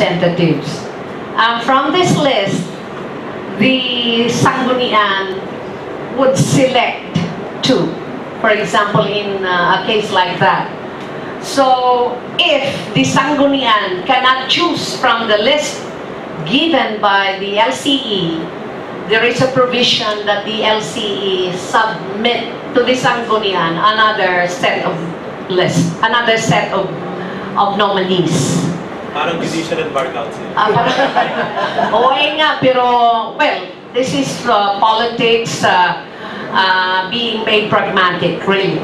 representatives. From this list, the Sanggunian would select two, for example, in a case like that. So, if the Sanggunian cannot choose from the list given by the LCE, there is a provision that the LCE submit to the Sanggunian another set of nominees. Parang judicial and bar council. Oo nga, pero, well, this is politics being made pragmatic, really.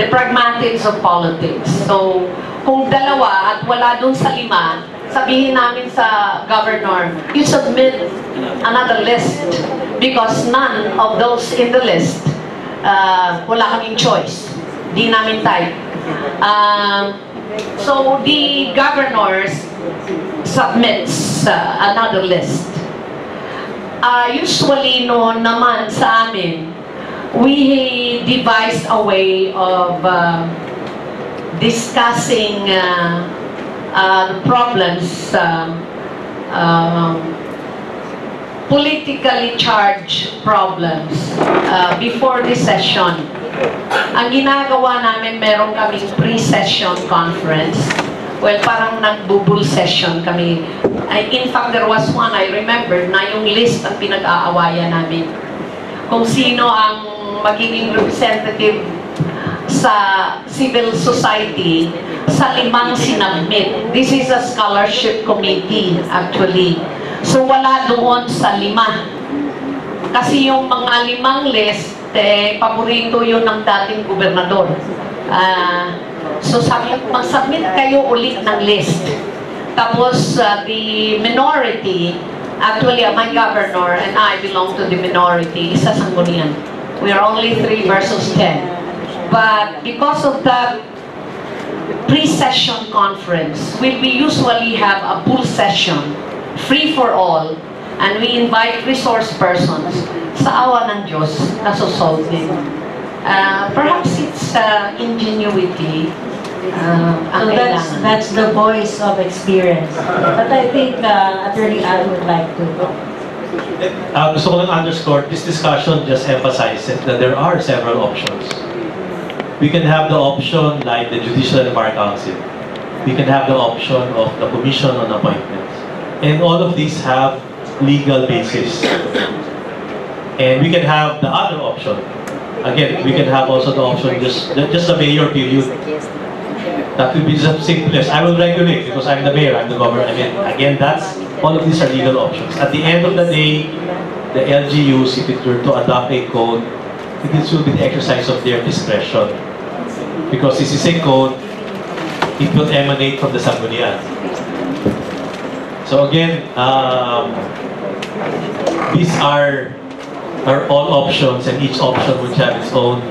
The pragmatics of politics. So, kung dalawa at wala dun sa lima, sabihin namin sa governor, you submit another list because none of those in the list, wala kaming choice. Di namin type. So the governors submits another list. Usually noon naman sa amin, we devised a way of discussing the problems, politically charged problems before the session. Ang ginagawa namin, meron kaming pre-session conference. Well, parang nag-bubble session kami. In fact, there was one, I remember, na yung list ang pinag-aawayan namin. Kung sino ang magiging representative sa civil society sa 5 sinabmit. This is a scholarship committee, actually. So, wala doon sa 5. Kasi yung mga 5 list, paborito yun ng dating gobernador. So sabi, mag-submit kayo ulit ng list. Tapos the minority, actually my governor and I belong to the minority, isa Sanggunian. We are only 3 versus 10. But because of that pre-session conference, we usually have a full session, free for all, and we invite resource persons. Sa awa ng Diyos, nasosolve din. Perhaps it's ingenuity. So that's the voice of experience. But I think Attorney Ann would like to. Gusto ko lang underscore, this discussion just emphasizes that there are several options. We can have the option like the Judicial and Bar Council. We can have the option of the Commission on Appointments. And all of these have legal basis. And we can have the other option. Again, we can have also the option just the mayor period. That will be the simplest. I will regulate because I'm the mayor, I'm the governor. I mean, again, all of these are legal options. At the end of the day, the LGUs, if it were to adopt a code, it will be the exercise of their discretion. Because this is a code, it will emanate from the Sanggunian. So again, these are all options, and each option would have its own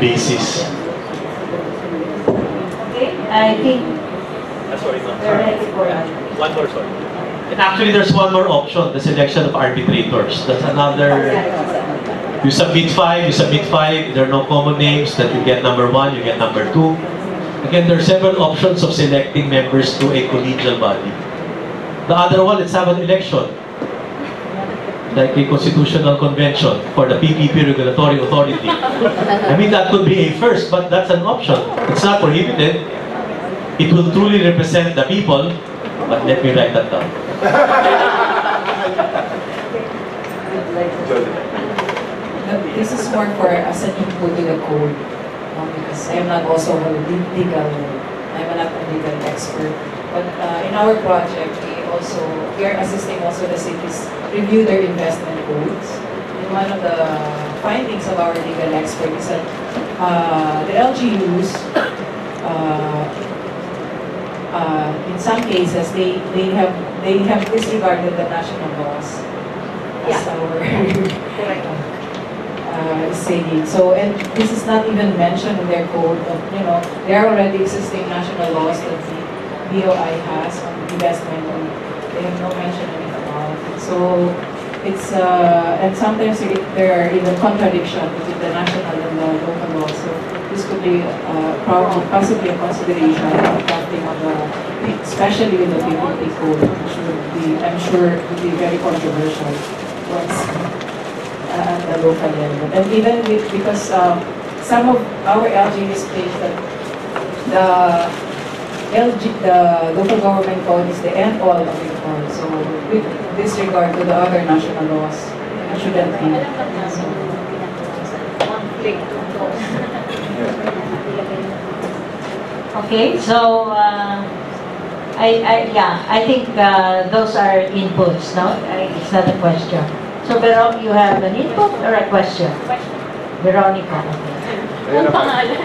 basis. Okay, I think Sorry, no. they're ready for that. One more, sorry. And actually, there's one more option: the selection of arbitrators. That's another. You submit 5. There are no common names. That you get number 1, you get number 2. Again, there are several options of selecting members to a collegial body. The other one, let's have an election, like a constitutional convention for the PPP regulatory authority. I mean, that could be a first, but that's an option. It's not prohibited. It will truly represent the people, but let me write that down. This is more for as an input to the code, because I'm not also a legal, I'm not a legal expert. But in our project, we are assisting also the cities review their investment codes. And one of the findings of our legal expert is that the LGUs, in some cases, they have disregarded the national laws. As our saying. So, and this is not even mentioned in their code. Of, there are already existing national laws that the BOI has on investment, and they have no mention about it. So, it's and sometimes there are even contradictions between the national and the local laws. So, this could be possibly a consideration of drafting of the especially with the PPP code, which would be, I'm sure, would be very controversial once at the local level. And even because some of our LGUs state that the local government code is the end all of it all. So with disregard to the other national laws, it shouldn't be. Okay, so I think those are inputs, no? It's not a question. So, Vero, you have an input or a question? Veronica. Kung pangalan.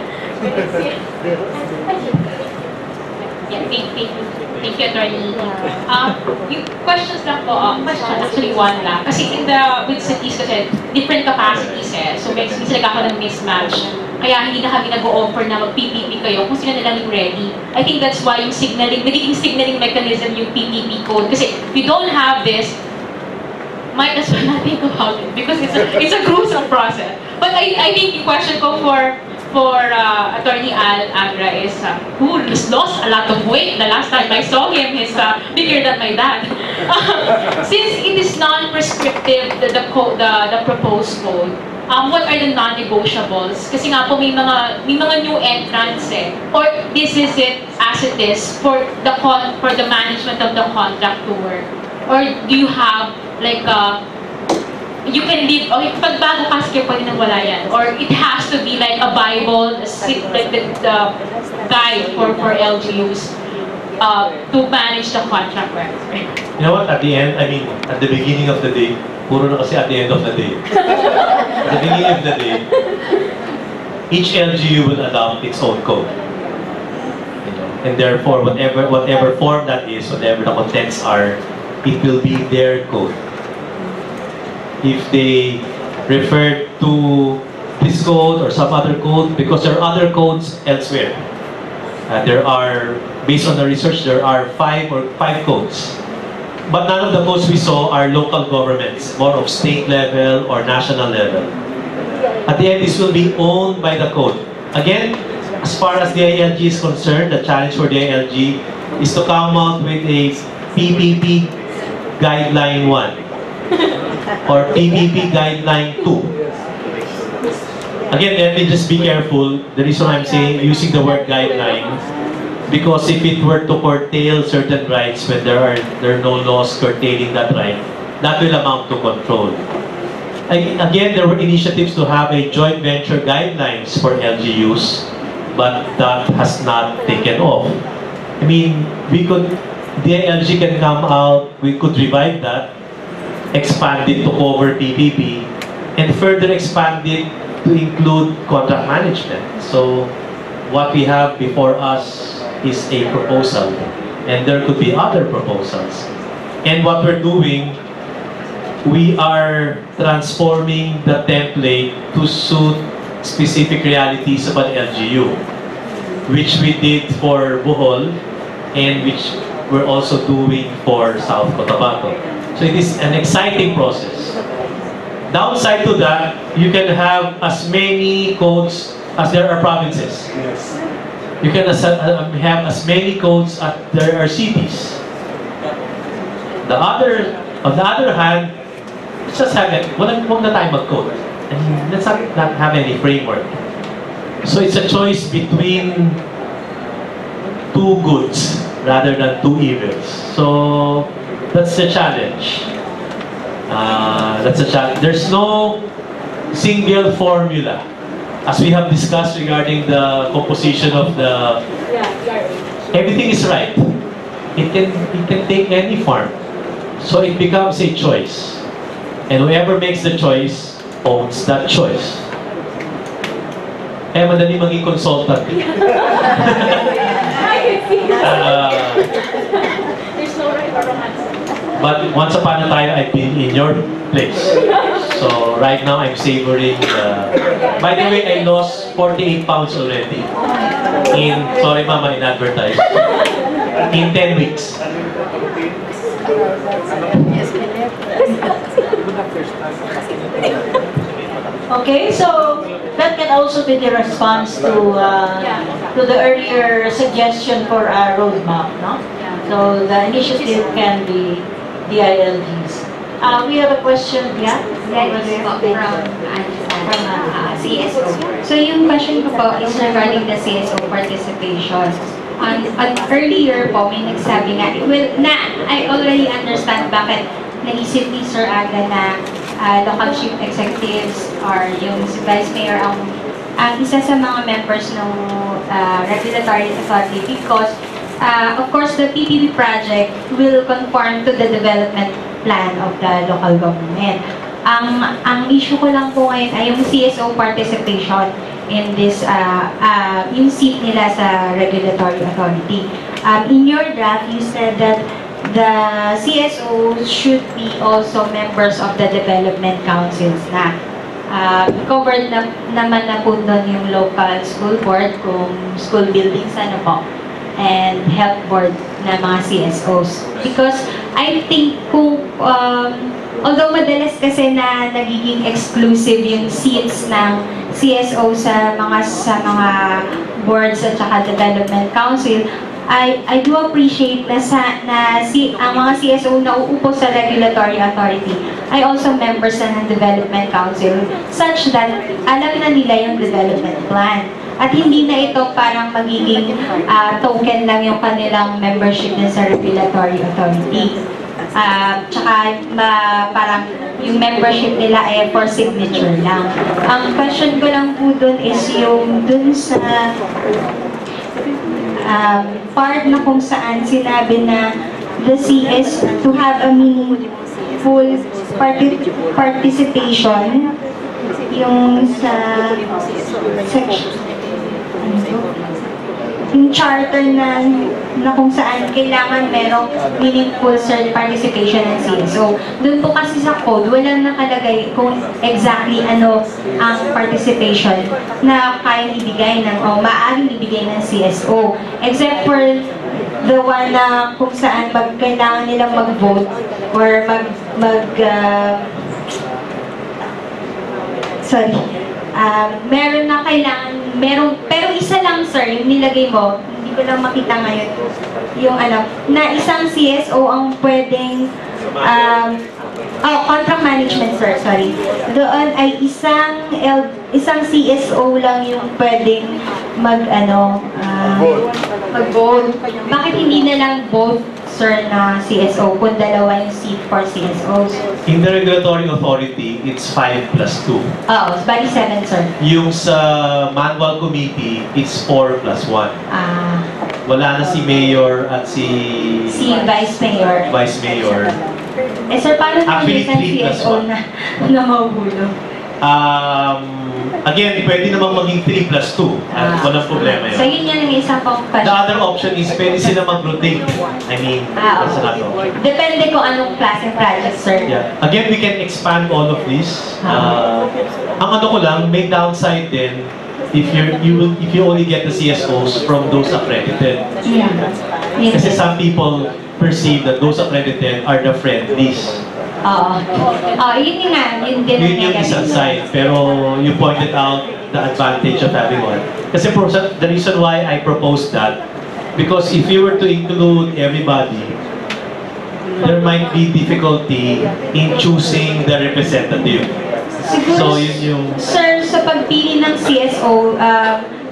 Yeah, thank you, Attorney. Yung questions lang po, question actually one lang. Kasi with cities kasi, different capacities eh. So, may sila ako ng mismatch. Kaya hindi na kami nag-o-offer na mag-PPP kayo kung sila nilang ready. I think that's why yung signaling, nagiging signaling mechanism yung PPP code. Kasi if you don't have this, might as well not think about it because it's a gruesome process. But I think the question ko for Attorney Agra is who lost a lot of weight. The last time I saw him, he's bigger than my dad. Since it is non-prescriptive, the proposed code, what are the non-negotiables? Kasi nga po may mga new entrants eh. Or this is it as it is for the management of the contract to work. Or do you have like you can live, okay, pag bago kasi kayo pwede nang wala yan. Or it has to be like a Bible, like the guide for LGUs to manage the contract work. You know what, at the end, I mean, at the beginning of the day, puro na kasi at the end of the day. At the beginning of the day, each LGU will adopt its own code. You know, and therefore, whatever form that is, whatever the contents are, it will be their code. If they refer to this code or some other code, because there are other codes elsewhere. There are, based on the research, there are five codes. But none of the codes we saw are local governments, more of state level or national level. At the end, this will be owned by the code. Again, as far as the ILG is concerned, the challenge for the ILG is to come out with a PPP Guideline 1 or PPP Guideline 2. Again, let me just be careful. The reason I'm saying using the word guideline, because if it were to curtail certain rights when there are no laws curtailing that right, that will amount to control. Again, there were initiatives to have a joint venture guidelines for LGUs, but that has not taken off. I mean, the LG can come out, we could revive that, expand it to cover PPP, and further expand it to include contract management. So, what we have before us is a proposal, and there could be other proposals. And what we're doing, we are transforming the template to suit specific realities of an LGU, which we did for Bohol, and which we're also doing for South Cotabato. So it is an exciting process. Downside to that, you can have as many codes as there are provinces. Yes. You can have as many codes as there are cities. On the other hand, let's just have it. Wag na tayo mag-code. And let's not have any framework. So it's a choice between two goods rather than two evils. So that's the challenge. There's no single formula. As we have discussed regarding the composition of the... Everything is right. It can take any form. So it becomes a choice. And whoever makes the choice owns that choice. Kaya madali maging consultant. There's no right or wrong answer. But once upon a time, I've been in your place. So right now, I'm savoring. By the way, I lost 48 pounds already. Sorry mama, in advertise. In 10 weeks. Okay, so that can also be the response to the earlier suggestion for a roadmap, no? So the initiative can be DILGs. We have a question, yeah? From CSO. So yung question ko po is regarding the CSO participation. On earlier po, may nagsabi nga, I already understand bakit naisip ni Sir Aga na local chief executives or yung si Vice Mayor ang isa sa mga members ng regulatory authority because of course the PPP project will conform to the development plan of the local government. Ang issue ko lang po ngayon ay yung CSO participation in this, yung seat nila sa regulatory authority. In your draft, you said that the CSOs should be also members of the development councils na. Covered naman na po doon yung local school board, kung school buildings, ano po, and health board na mga CSOs. Because I think kung, although madalas kasi na nagiging exclusive yung seats ng CSO sa mga boards at saka development council, I do appreciate na ang mga CSO na uupo sa regulatory authority ay also members na ng development council such that alam na nila yung development plan. At hindi na ito parang magiging token lang yung kanilang membership din sa regulatory authority. Tsaka parang yung membership nila ay for signature lang. Ang question ko lang po dun is yung dun sa part na kung saan sinabi na the CS to have a meaningful participation yung sa section yung charter na kung saan kailangan merong meaningful participation ng CSO. Doon po kasi sa code, walang nakalagay kung exactly ano ang participation na kayang ibigay maaaring ibigay ng CSO. Except for the one na kung saan kailangan nilang mag-vote or meron na pero isa lang sir, yung nilagay mo, hindi ko lang makita ngayon, yung na isang CSO ang pwedeng, contract management sir, sorry. Doon ay isang CSO lang yung pwedeng mag-vote. Bakit hindi na lang both sir na CSO kung dalawa yung seat for CSOs? In the regulatory authority, it's 5 plus 2. Oo, bali 7 sir. Yung sa manual committee, it's 4 plus 1. Wala na si Mayor at si Vice Mayor. Vice Mayor. Sir, paano naman Actually, isang 3 plus CSO na mahuhulog? Again, pwede namang maging 3 plus 2. At walang problema yun. So, yun yan ang isang pang The other option is pwede sila mag-rotate. I mean, that's another option. Depende kung anong klaseng project, sir. Yeah. Again, we can expand all of this. Ang ko lang, may downside din if you only get the CSOs from those accredited. Yeah. Kasi some people perceive that those accredited are the friendlies. Yun nga, yun din Yun yung isang side. Pero you pointed out the advantage of having one. Kasi the reason why I proposed that, because if you were to include everybody, there might be difficulty in choosing the representative. Siguro, So yun yung... sir, sa pagpili ng CSO,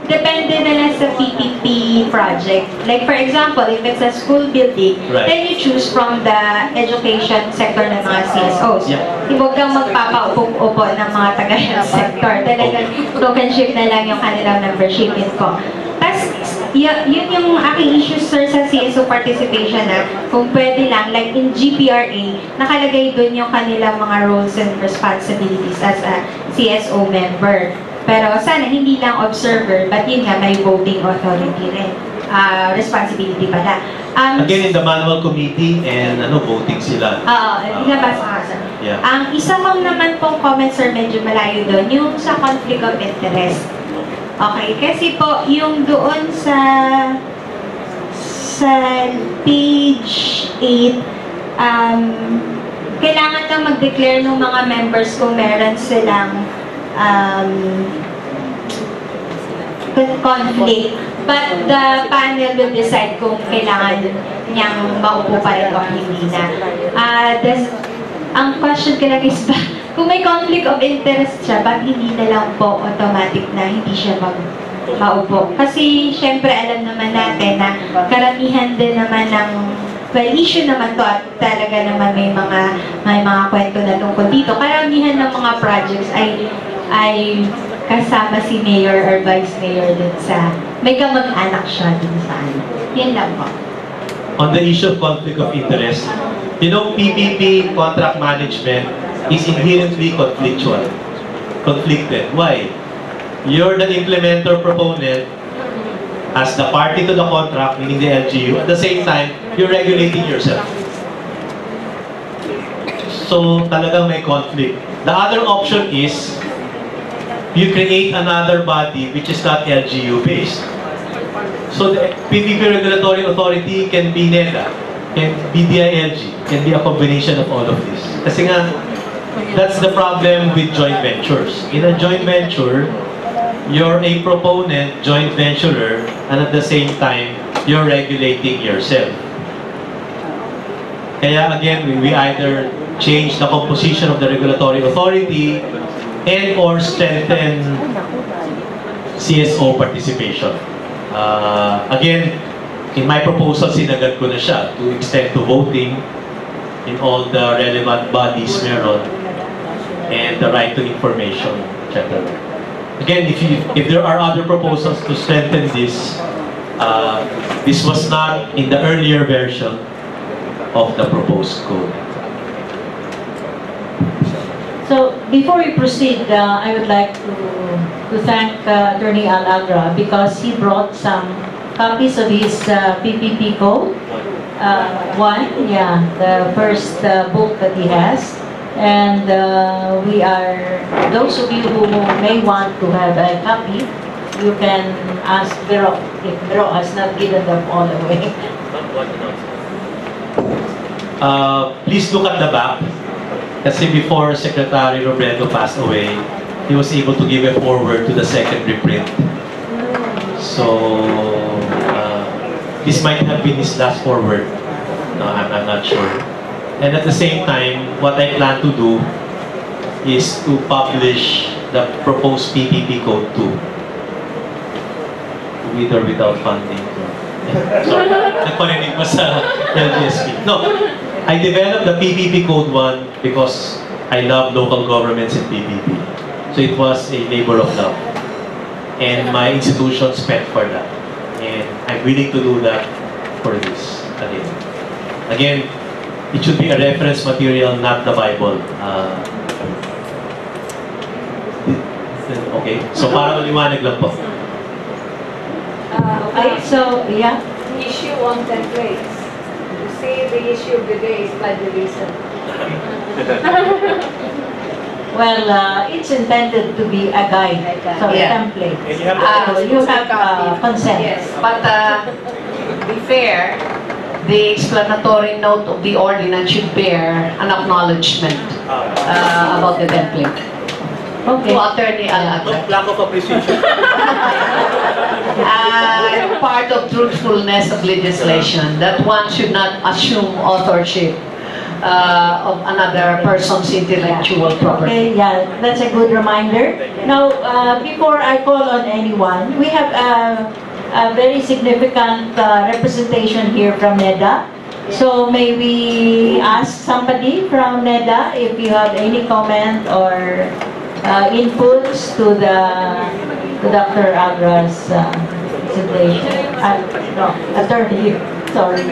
depende na lang sa PPP project. Like for example, if it's a school building, Right. then you choose from the education sector ng mga CSOs. Yeah. Huwag kang magpapaupo-upo ng mga taga-health sector. Talagang tokenship na lang yung kanilang membership info. Tapos, yun yung aking issue, sir, sa CSO participation na kung pwede lang, like in GPRA, nakalagay dun yung kanilang mga roles and responsibilities as a CSO member. Pero sana hindi lang observer, but yun nga, may voting authority rin. Responsibility pala. Again, in the manual committee and voting sila. Nabasa ka, sir. Yeah. Ang isa pang naman pong comment, sir, medyo malayo doon, yung sa conflict of interest. Okay, kasi po, yung doon sa page 8, kailangan kang mag-declare ng mga members kung meron silang conflict. But the panel will decide kung kailangan niyang maupo pa rin o hindi na. Ang question ko lang is ba, kung may conflict of interest siya, ba't hindi na lang po automatic na hindi siya maupo? Kasi syempre alam naman natin na karamihan din naman ng, well, issue naman to at talaga naman may mga kwento na tungkol dito. Karamihan ng mga projects ay kasama si mayor or vice mayor dun sa, may kamag-anak siya dun sa ano. Yan lang po. On the issue of conflict of interest, you know, PPP contract management is inherently conflicted. Why? You're the implementer proponent as the party to the contract, meaning the LGU. At the same time, you're regulating yourself. So, talagang may conflict. The other option is you create another body which is not LGU based. So the PPP regulatory authority can be NEDA, can be DILG, can be a combination of all of this. Kasi nga, that's the problem with joint ventures. In a joint venture, you're a proponent, joint venturer, and at the same time, you're regulating yourself. Kaya again, we either change the composition of the regulatory authority and or strengthen CSO participation. Again, in my proposal, sinagad ko na siya to extend to voting in all the relevant bodies meron and the right to information, etc. Again, if there are other proposals to strengthen this, this was not in the earlier version of the proposed code. So, before we proceed, I would like to thank Attorney Al-Agra because he brought some copies of his PPP code. The first book that he has. And we are, those of you who may want to have a copy, you can ask Vero, if Vero has not given them all away. Please look at the back. Kasi before Secretary Robredo passed away, he was able to give a forward to the second reprint. So, this might have been his last forward. No, I'm not sure. And at the same time, what I plan to do is to publish the proposed PPP code too. With or without funding. So, nagparinig pa sa LGSP. No, I developed the PPP Code 1 because I love local governments in PPP. So it was a labor of love. And my institution spent for that. And I'm willing to do that for this again. Again, it should be a reference material, not the Bible. Okay, so para maliwanag lang po. So, yeah. Issue on templates. You see, the issue of the day is plagiarism. Well, it's intended to be a guide, so a template. And you have So you have consent. Yes, but to be fair, the explanatory note of the ordinance should bear an acknowledgement about the template. Okay. To Attorney Al-Agra. lack of appreciation. Part of truthfulness of legislation, that one should not assume authorship of another person's intellectual property. Okay, yeah, that's a good reminder. Now, before I call on anyone, we have a very significant representation here from NEDA. So may we ask somebody from NEDA if you have any comment or inputs to Dr. Agra's presentation. No, attorney, sorry.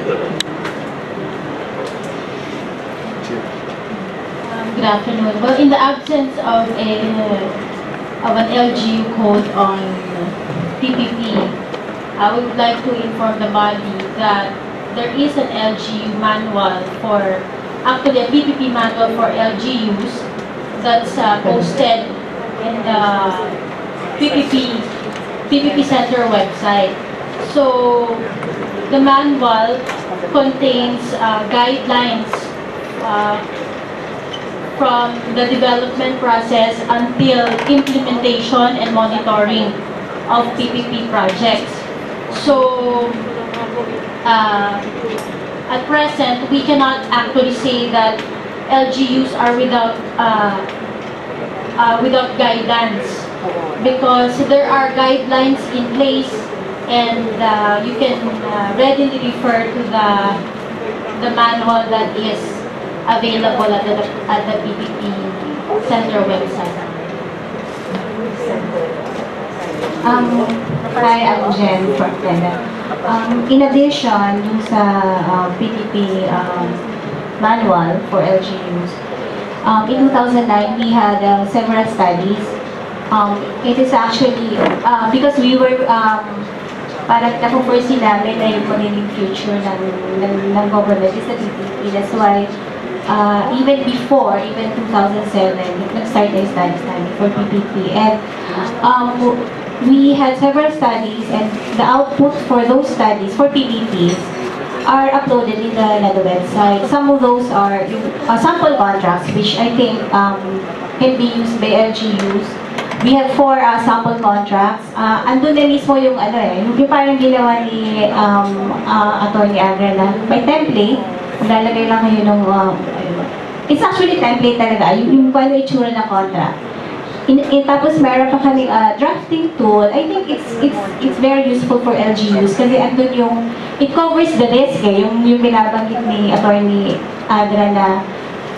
Good afternoon. Well, in the absence of an LGU code on PPP, I would like to inform the body that there is an LGU manual actually a PPP manual for LGUs that's posted in the PPP Center website. So the manual contains guidelines from the development process until implementation and monitoring of PPP projects. So, at present, we cannot actually say that LGUs are without guidance, because there are guidelines in place, and you can readily refer to the manual that is available at the PPP Center website. Hi, I'm Jen from Canada. In addition, dun sa PPP manual for LGUs, in 2009, we had several studies. It is actually, because we were, parang napo-foresee namin na yung magiging future ng government is the PPP. That's why, even before, even 2007, nag-start na yung studies namin for PPP. And we had several studies, and the output for those studies, for PPPs, are uploaded in the website. Some of those are sample contracts, which I think can be used by LGUs. We have 4 sample contracts. Andun na mismo yung yung parang ginawa ni Attorney Agra na by template, lalagay lang kayo ng it's actually template talaga, yung paano itsura ng contract. Tapos meron pa kami drafting tool. I think it's very useful for LGUs kasi andun yung, it covers the risk yung binabanggit ni Attorney Agra na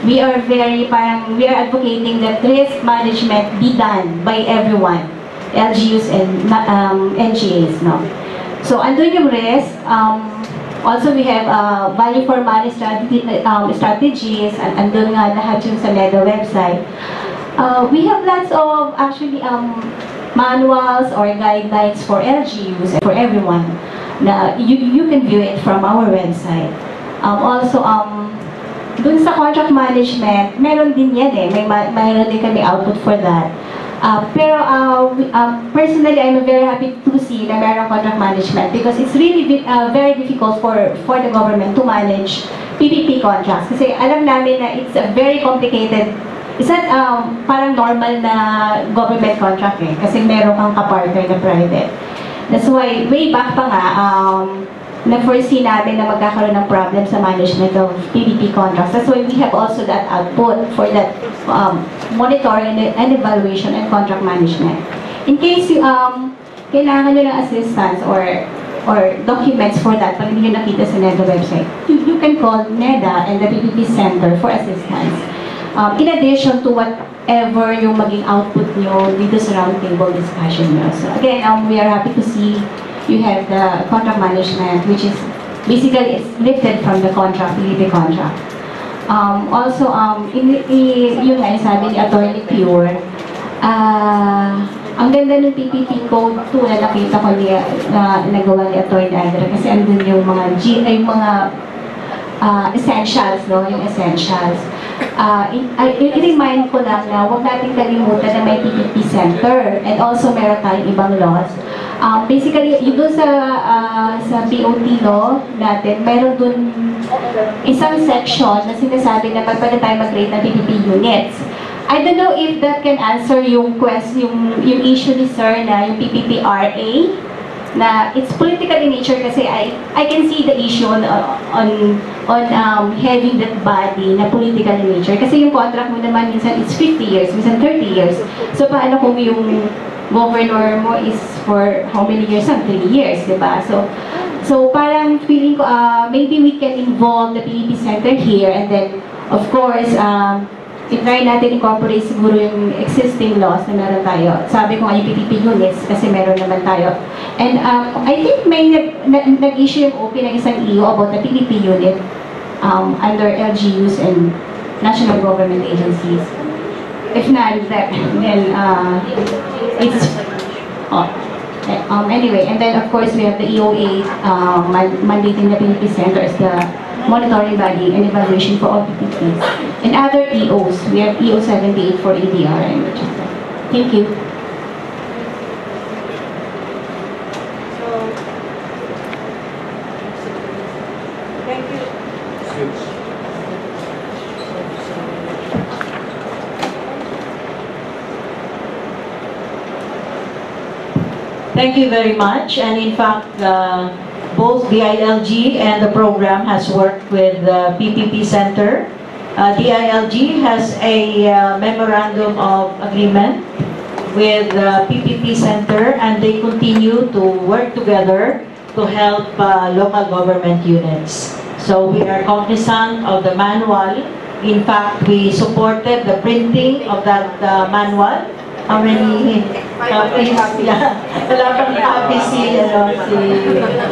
we are advocating that risk management be done by everyone, LGUs and NGAs, no? So andun yung risk. Also, we have value for money strategies, and andun nga lahat yung sa LEDA website. We have lots of actually manuals or guidelines for LGUs and for everyone. Na you can view it from our website. Also, dun sa contract management, meron din yan mayroon din kami output for that. Pero personally, I'm very happy to see na meron contract management because it's really very difficult for the government to manage PPP contracts. Kasi alam namin na it's a very complicated. It's not parang normal na government contract kasi meron kang kapartner na private. That's why, way back pa nga, na-foresee namin na magkakaroon ng problem sa management of PPP contracts. That's why we have also that output for that monitoring and evaluation and contract management. In case kailangan nyo ng assistance or documents for that, pag hindi nyo nakita sa NEDA website, you can call NEDA and the PPP Center for assistance. In addition to whatever yung maging output nyo dito sa roundtable discussion nyo. So again, we are happy to see you have the contract management, which is basically it's lifted from the contract, PPP contract. Also, yung nga sabi ni Attorney Pure, ang ganda ng PPP code 2 na nakita ko na nagawa ni Attorney Agra kasi andun yung mga essentials, no? Yung essentials. I-remind ko lang na huwag natin kalimutan na may PPP Center and also meron tayong ibang laws. Basically, yung doon sa BOT law natin, meron doon isang section na sinasabi na pwede tayo mag-rate ng PPP units. I don't know if that can answer yung yung issue ni Sir na yung PPP-RA, na it's political in nature kasi I can see the issue on having that body na political in nature. Kasi yung contract mo naman minsan it's 50 years, minsan 30 years. So paano kung yung governor mo is for how many years? 3 years, diba? So parang feeling ko, maybe we can involve the PPP Center here and then, of course, i-try natin incorporate siguro yung existing laws na meron tayo. Sabi ko nga yung PPP units kasi meron naman tayo. And I think may nag-issue yung OP ng isang EO about the PPP unit under LGUs and national government agencies. If not, then it's anyway, and then of course we have the EOA mandating the PPP Center as the monitoring body and evaluation for all PPPs. And other EOs, we have EO 78 for ADR and etc. Thank you. Thank you. Thank you very much. And in fact, both DILG and the program has worked with the PPP Center. DILG has a memorandum of agreement with the PPP Center, and they continue to work together to help local government units. So we are cognizant of the manual. In fact, we supported the printing of that manual. How many copies? Yeah. Wala pang copy si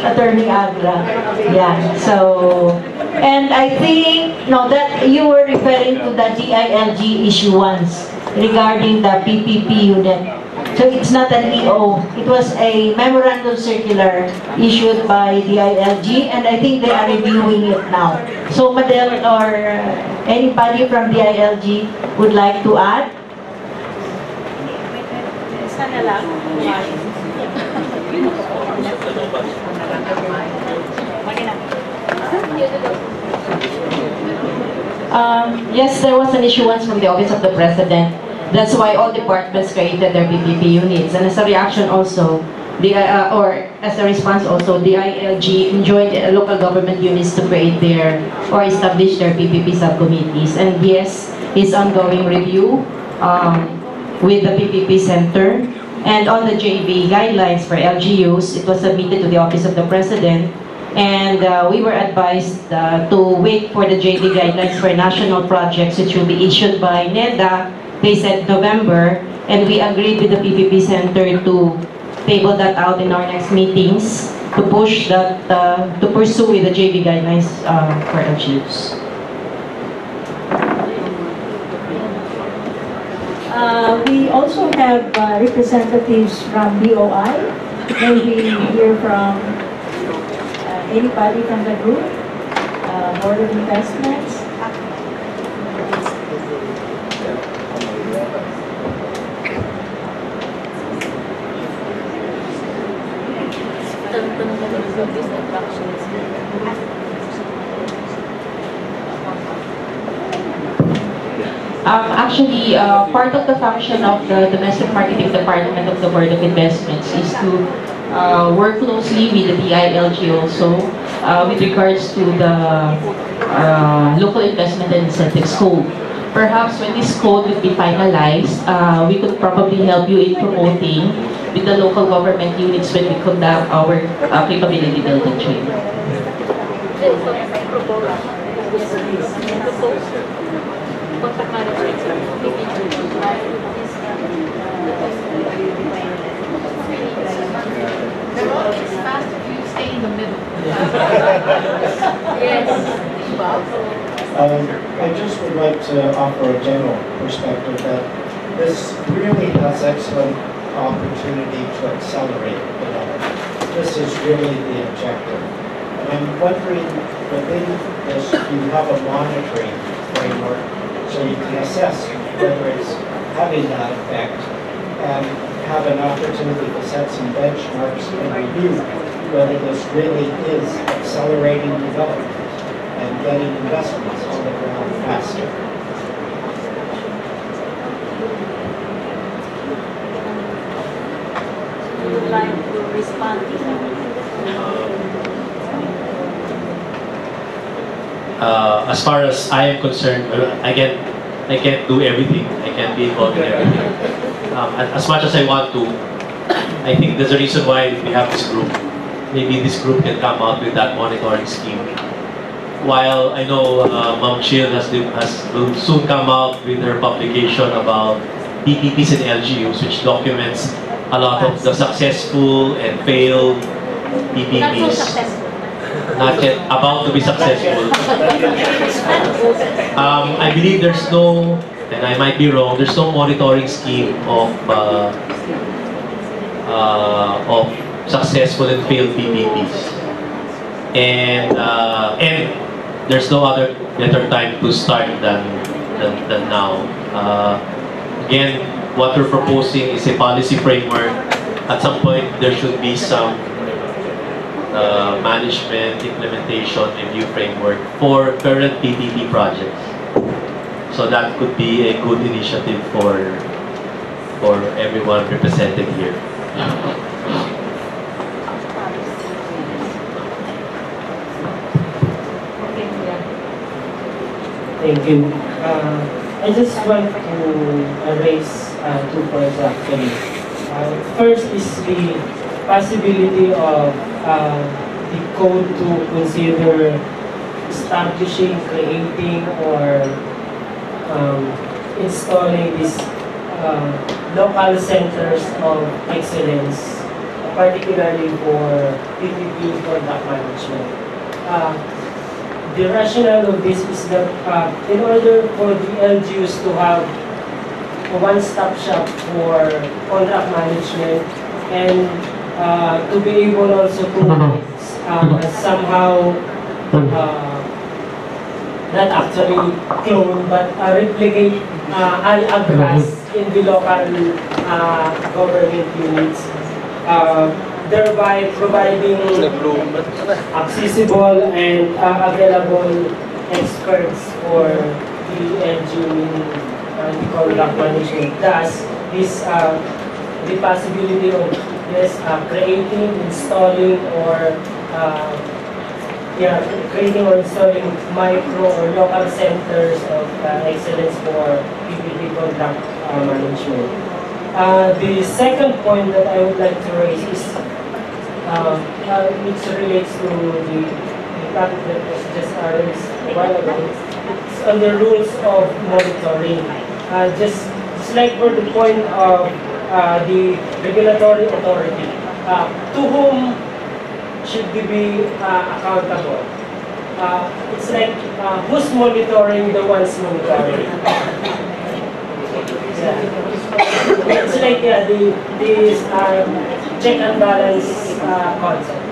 Attorney Agra. Yeah. So, and I think, no, that you were referring to the DILG issuance regarding the PPP unit. So it's not an EO. It was a memorandum circular issued by DILG, and I think they are reviewing it now. So Madel or anybody from DILG would like to add? Yes, there was an issuance from the Office of the President. That's why all departments created their PPP units. And as a reaction also, or as a response also, the DILG enjoined local government units to create their, or establish their PPP subcommittees. And yes, is ongoing review with the PPP Center. And on the JV guidelines for LGUs, it was submitted to the Office of the President. And we were advised to wait for the JV guidelines for national projects, which will be issued by NEDA. They said November, and we agreed with the PPP Center to table that out in our next meetings to push that, to pursue with the JV guidelines for LGUs. We also have representatives from BOI. May we hear from anybody from the group? Board of Investments? Actually, part of the function of the Domestic Marketing Department of the Board of Investments is to work closely with the DILG also with regards to the Local Investment and Incentives Code. Perhaps when this code will be finalized, we could probably help you in promoting with the local government units when we conduct our capability building training. It's faster if you stay in the middle. I just would like to offer a general perspective that this really has excellent opportunity to accelerate development. This is really the objective. And I'm wondering, within this, you have a monitoring framework so you can assess whether it's having that effect and have an opportunity to set some benchmarks and review whether this really is accelerating development and getting investments on the ground faster. You would like to respond to that? As far as I am concerned, I can't do everything. I can't be involved in everything. As much as I want to, I think there's a reason why we have this group. Maybe this group can come out with that monitoring scheme. While I know Ma'am Chill will soon come out with her publication about PPPs and LGUs, which documents a lot of the successful and failed PPPs. Not yet about to be successful. I believe there's no, and I might be wrong, there's no monitoring scheme of successful and failed PPPs. And there's no other better time to start than now. Again, what we're proposing is a policy framework. At some point, there should be some management, implementation, review framework for current PPP projects. So that could be a good initiative for everyone represented here. Thank you. I just want to raise 2 points actually. First is the possibility of the code to consider establishing, creating, or installing these local centers of excellence, particularly for PPP product management. The rationale of this is that in order for the LGUs to have a one-stop shop for contract management and to be able also to somehow not actually clone but replicate Alagras in the local government units, thereby providing accessible and available experts for the LGU in the contract management. Thus, this the possibility of creating, installing, or creating or installing micro or local centers of excellence for PPP contract management. The second point that I would like to raise is which relates to the topic that was just raised a while ago. It's on the rules of monitoring. Just like for the point of the regulatory authority, to whom should they be accountable? It's like who's monitoring the ones monitoring? It's like the check and balance concept.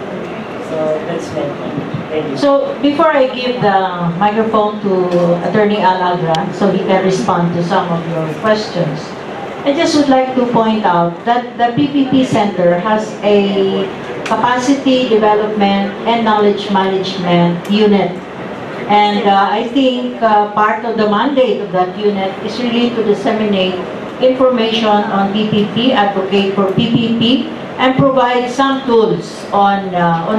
So that's my point. Thank you. So before I give the microphone to Attorney Alagra so he can respond to some of your questions, I just would like to point out that the PPP Center has a capacity development and knowledge management unit. And I think part of the mandate of that unit is really to disseminate information on PPP, advocate for PPP, and provide some tools on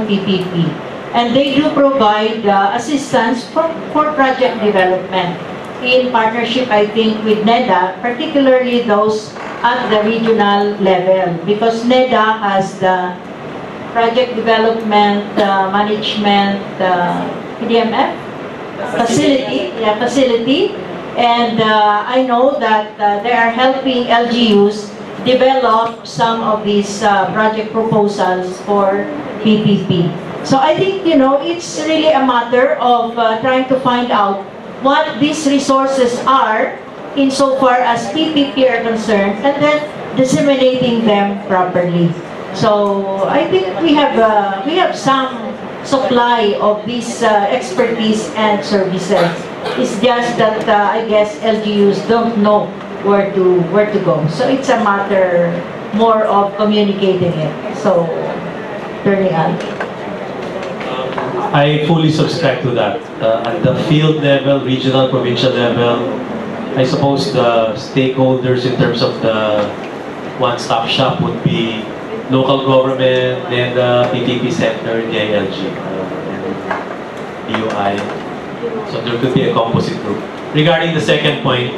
PPP. And they do provide assistance for project development in partnership, I think, with NEDA, particularly those at the regional level, because NEDA has the project development management PDMF facility, and I know that they are helping LGUs develop some of these project proposals for PPP. So I think, you know, it's really a matter of trying to find out what these resources are insofar as PPP are concerned, and then disseminating them properly. So I think we have some supply of this expertise and services. It's just that I guess LGUs don't know where to go. So it's a matter more of communicating it. So, turning on. I fully subscribe to that. At the field level, regional, provincial level, I suppose the stakeholders in terms of the one-stop shop would be local government, then the PPP Center, the ILG, and DUI. So there could be a composite group. Regarding the second point,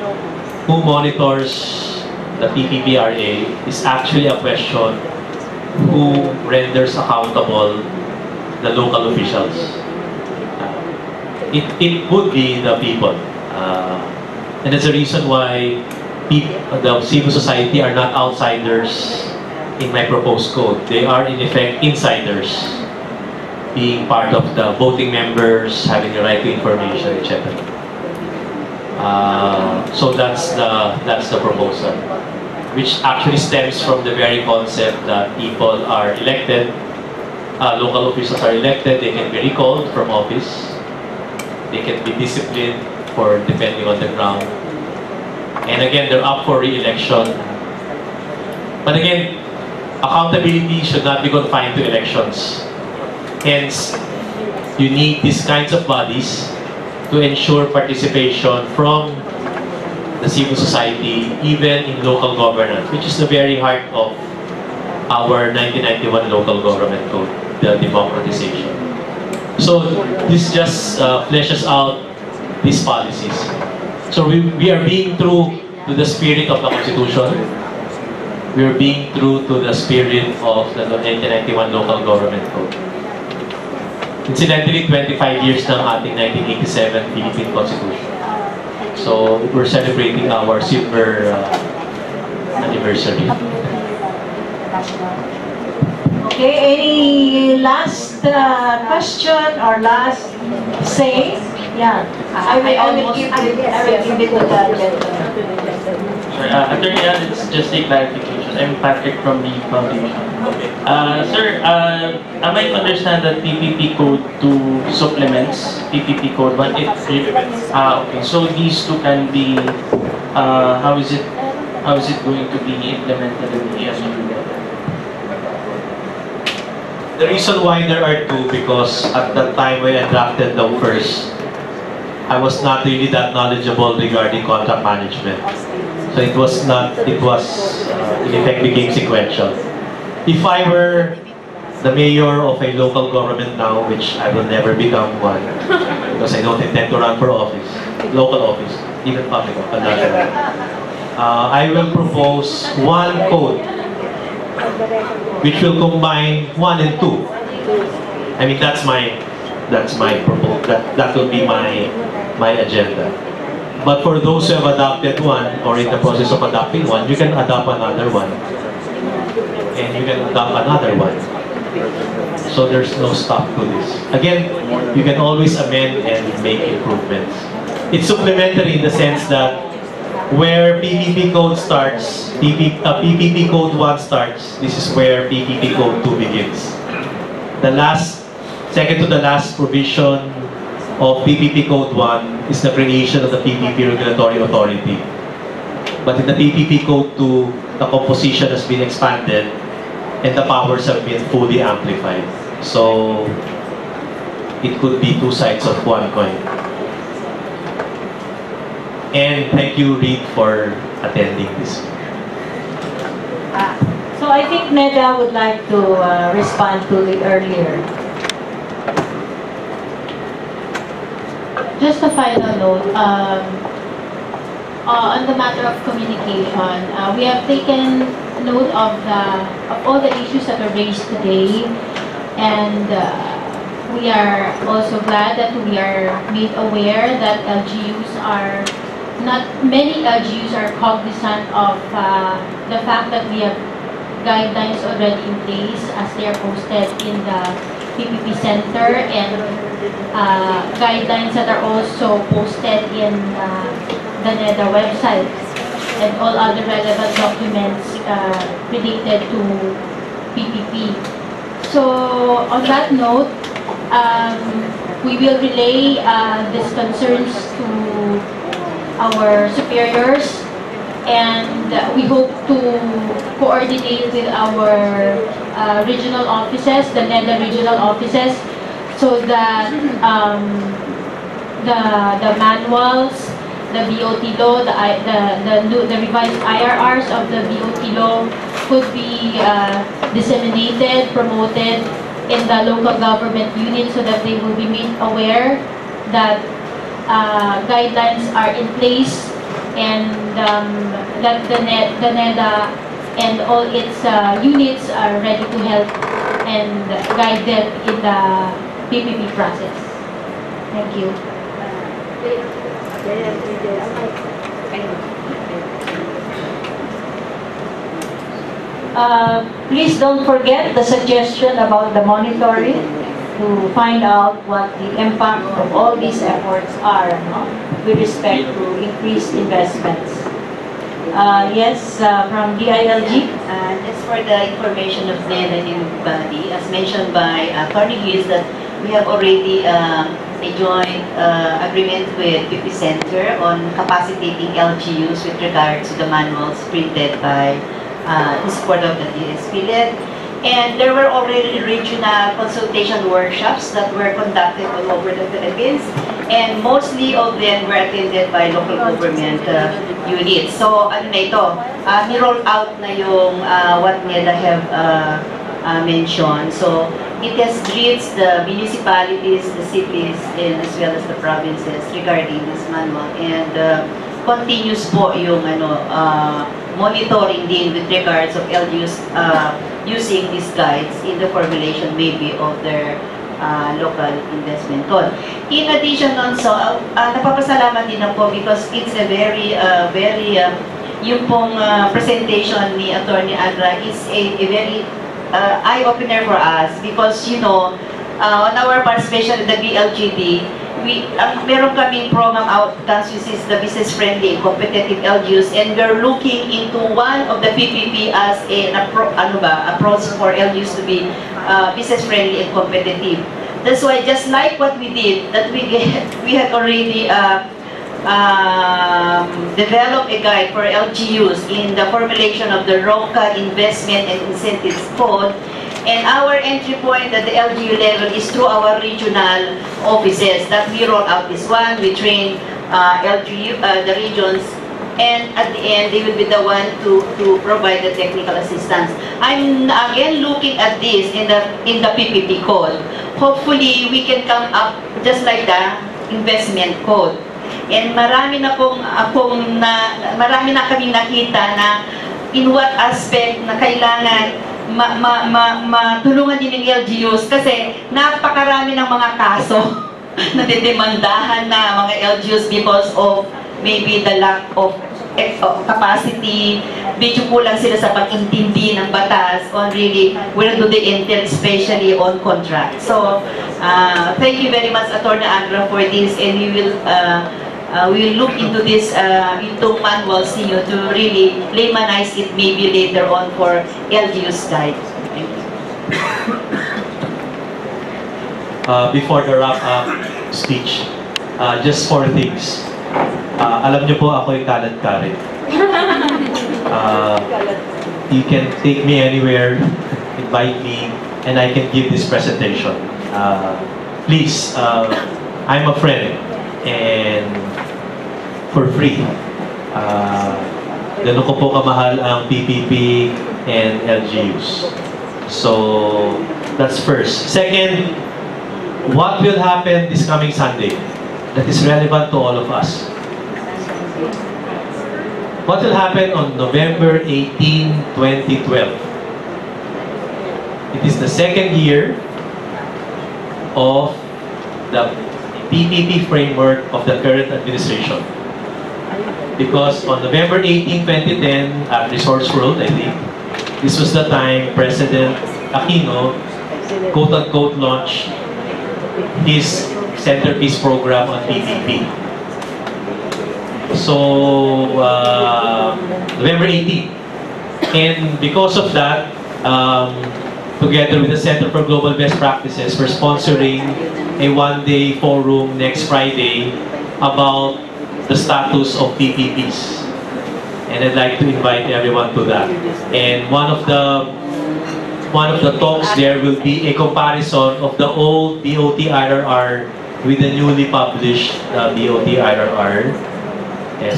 who monitors the PPPRA is actually a question who renders accountable the local officials. It would be the people. And that's the reason why the civil society are not outsiders in my proposed code. They are in effect insiders, being part of the voting members, having the right to information, etc. So that's the proposal, which actually stems from the very concept that people are elected, local officials are elected, they can be recalled from office, they can be disciplined for depending on the ground, and again they're up for re-election. But again, accountability should not be confined to elections. Hence, you need these kinds of bodies to ensure participation from the civil society, even in local governance, which is the very heart of our 1991 local government code, the democratization. So this just fleshes out these policies. So we are being true to the spirit of the Constitution. We are being true to the spirit of the 1991 Local Government Code. Incidentally, 25 years ng ating 1987 Philippine Constitution. So we're celebrating our silver anniversary. Okay, any last question or last say? Yeah, I will give it to the gentleman. Attorney, it's just a clarification. I'm Patrick from the foundation. Sir, am I to understand that PPP Code 2 supplements PPP Code 1? Okay. So these two can be, how is it going to be implemented in the ESG? The reason why there are two, because at that time when I drafted the first, I was not really that knowledgeable regarding contract management. So it was in effect became sequential. If I were the mayor of a local government now, which I will never become one, because I don't intend to run for office, local office, even public office, I will propose one code which will combine 1 and 2. I mean, that's my proposal. That will be my agenda. But for those who have adopted one or in the process of adopting one, you can adopt another one, and you can adopt another one. So there's no stop to this. Again, you can always amend and make improvements. It's supplementary in the sense that where PPP code starts, PPP code 1 starts, this is where PPP code 2 begins. The second to the last provision of PPP code 1 is the creation of the PPP regulatory authority. But in the PPP code 2, the composition has been expanded and the powers have been fully amplified. So it could be two sides of one coin. And thank you, Reed, for attending this. So I think Neda would like to respond to the earlier. Just a final note, on the matter of communication, we have taken note of all the issues that were raised today, and we are also glad that we are made aware that not many LGUs are cognizant of the fact that we have guidelines already in place as they are posted in the PPP Center, and guidelines that are also posted in the NEDA website, and all other relevant documents related to PPP. So on that note, we will relay these concerns to our superiors, and we hope to coordinate with our regional offices, the NEDA regional offices, so that the manuals, the BOT law, the revised IRRs of the BOT law could be disseminated, promoted in the local government units, so that they will be made aware that guidelines are in place, and that the NEDA and all its units are ready to help and guide them in the PPP process. Thank you. Please don't forget the suggestion about the monitoring to find out what the impact of all these efforts are, no? With respect to increased investments. Yes, from DILG. Just for the information of NEDA new body, as mentioned by Attorney Hughes, that we have already a joint agreement with PP Center on capacitating LGUs with regards to the manuals printed by in support of the LGSP-LED. And there were already regional consultation workshops that were conducted all over the Philippines, and mostly of them were attended by local government units. So, ano na ito, ni-roll out na yung what NEDA have mentioned. So, it has reached the municipalities, the cities, and as well as the provinces regarding this manual. And continuous po yung monitoring din with regards of LGUs using these guides in the formulation maybe of their local investment code. In addition also, napapasalamat din ako because it's a very, yung pong presentation ni Attorney Agra is a very eye-opener for us because, you know, on our part, especially the BLGD, meron kaming program outcomes which is the business-friendly and competitive LGUs, and we're looking into one of the PPP as an approach for LGUs to be business-friendly and competitive. That's why, just like what we did, that we had already developed a guide for LGUs in the formulation of the local investment and incentives code. And our entry point at the LGU level is through our regional offices that we roll out this one. We train LGU, the regions, and at the end, they will be the one to provide the technical assistance. I'm again looking at this in the PPP code. Hopefully, we can come up just like the investment code. And marami na kaming nakita na in what aspect na kailangan matulungan din ng LGUs kasi napakarami ng mga kaso na didemandahan na mga LGUs because of maybe the lack of capacity, medyo kulang sila sa pag-intindi ng batas on really where do they enter, especially on contract. So, thank you very much, Attorney Agra, for this, and we will look into this, into manuals to really laymanize it maybe later on for LGU's guide. Thank you. Before the wrap-up speech, just 4 things. Alam niyo po ako yung kalat-karit. You can take me anywhere, invite me, and I can give this presentation. Please, I'm a friend, and for free. Ganun ko po kamahal ang PPP and LGUs. So, that's first. Second, what will happen this coming Sunday that is relevant to all of us? What will happen on November 18, 2012? It is the second year of the PPP framework of the current administration. Because on November 18, 2010, at Resource World, I think, this was the time President Aquino, quote-unquote, launched his centerpiece program on PPP. So, November 18. And because of that, together with the Center for Global Best Practices, we're sponsoring a one-day forum next Friday about the status of PPPs. And I'd like to invite everyone to that. And one of the talks there will be a comparison of the old BOT IRR with the newly published BOT IRR and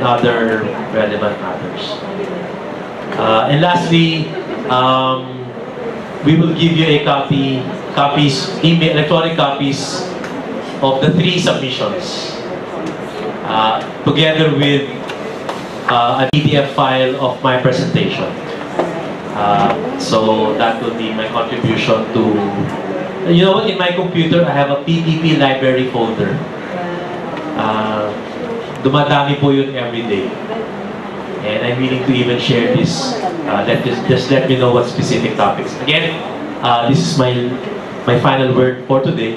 other relevant matters. And lastly, we will give you a electronic copies of the 3 submissions, together with a PDF file of my presentation. So that will be my contribution to, you know what, in my computer I have a PPP library folder. Dumadami po yun every day. And I'm willing to even share this. Just let me know what specific topics. Again, this is my final word for today.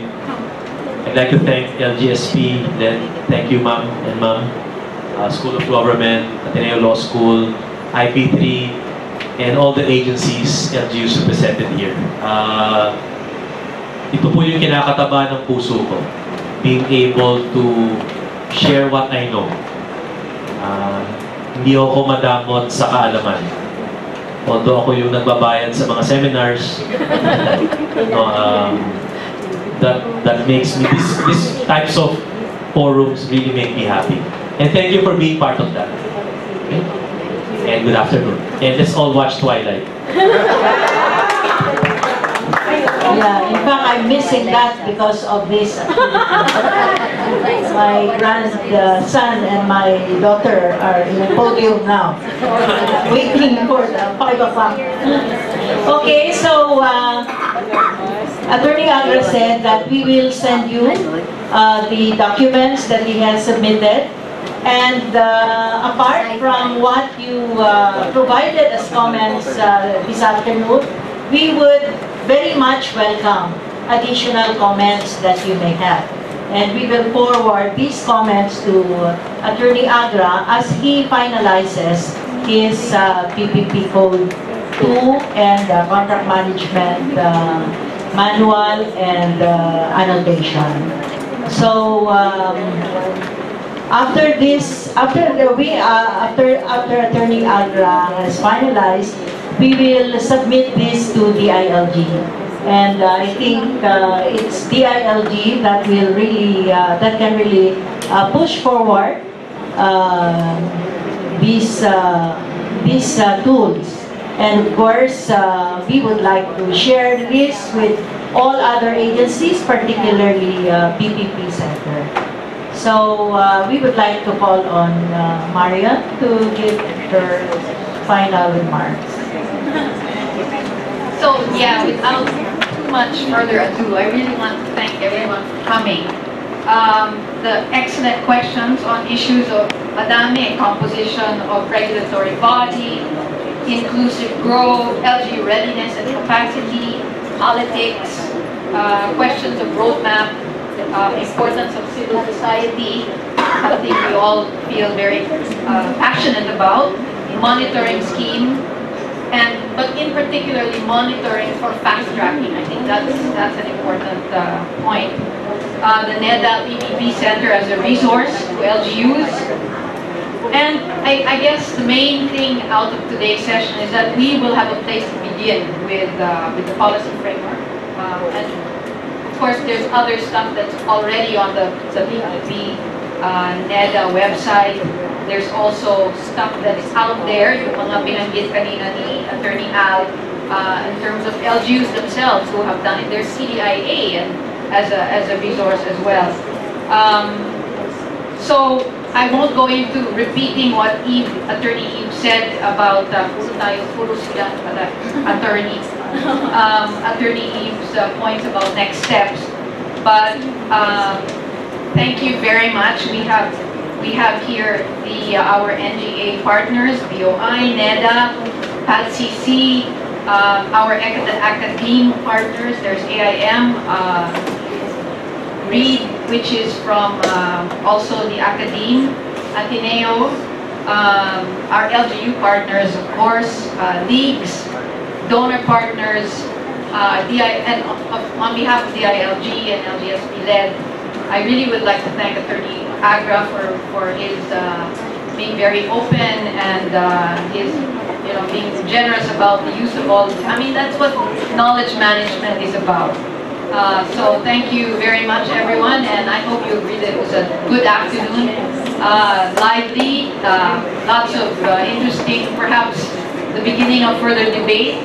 I'd like to thank LGSP-LED. Thank you, ma'am and ma'am. School of Government, Ateneo Law School, IP3, and all the agencies LGUs represented here. Ito po yung kinakataba ng puso ko. Being able to share what I know. Hindi ako madamot sa kaalaman. Although ako yung nagbabayad sa mga seminars, that makes me, these types of forums really make me happy. And thank you for being part of that. Okay? And good afternoon. And let's all watch Twilight. Yeah, in fact, I'm missing that because of this. My grandson and my daughter are in the podium now, waiting for the 5 o'clock. Okay, so Attorney Agra said that we will send you the documents that he has submitted. And apart from what you provided as comments this afternoon, we would very much welcome additional comments that you may have. And we will forward these comments to Attorney Agra as he finalizes his PPP Code 2 and contract management manual and annotation. So after Attorney Agra has finalized, we will submit this to the ILG. And I think it's DILG that will really, that can really push forward these tools. And of course, we would like to share this with all other agencies, particularly PPP Center. So we would like to call on Marian to give her final remarks. So yeah, without too much further ado, I really want to thank everyone for coming. The excellent questions on issues of madami, composition of regulatory body, inclusive growth, LG readiness and capacity, politics, questions of roadmap, importance of civil society, something we all feel very passionate about, monitoring scheme, but in particularly monitoring for fast tracking. I think that's an important point. The NEDA PPP Center as a resource to LGUs. And I guess the main thing out of today's session is that we will have a place to begin with the policy framework. And of course, there's other stuff that's already on the PPP NEDA website. There's also stuff that is out there, yung mga binanggit kanina ni Attorney Al, in terms of LGUs themselves who have done it. There's CDIA and as a resource as well. So I won't go into repeating what Attorney Eve said about Attorney Eve's points about next steps. But thank you very much. We have here our NGA partners, BOI, NEDA, PATCC, our academe partners. There's AIM, READ, which is from also the academe, Ateneo, our LGU partners, of course, leagues, donor partners, and on behalf of DILG and LGSP-LED, I really would like to thank Attorney Agra for his being very open and his being generous about the use of all. I mean, that's what knowledge management is about. So thank you very much, everyone, and I hope you agree that it was a good afternoon, lively, lots of interesting, perhaps the beginning of further debate,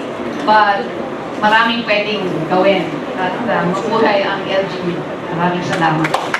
but maraming pwedeng gawin at mabuhay ang LGU. Maraming salamat.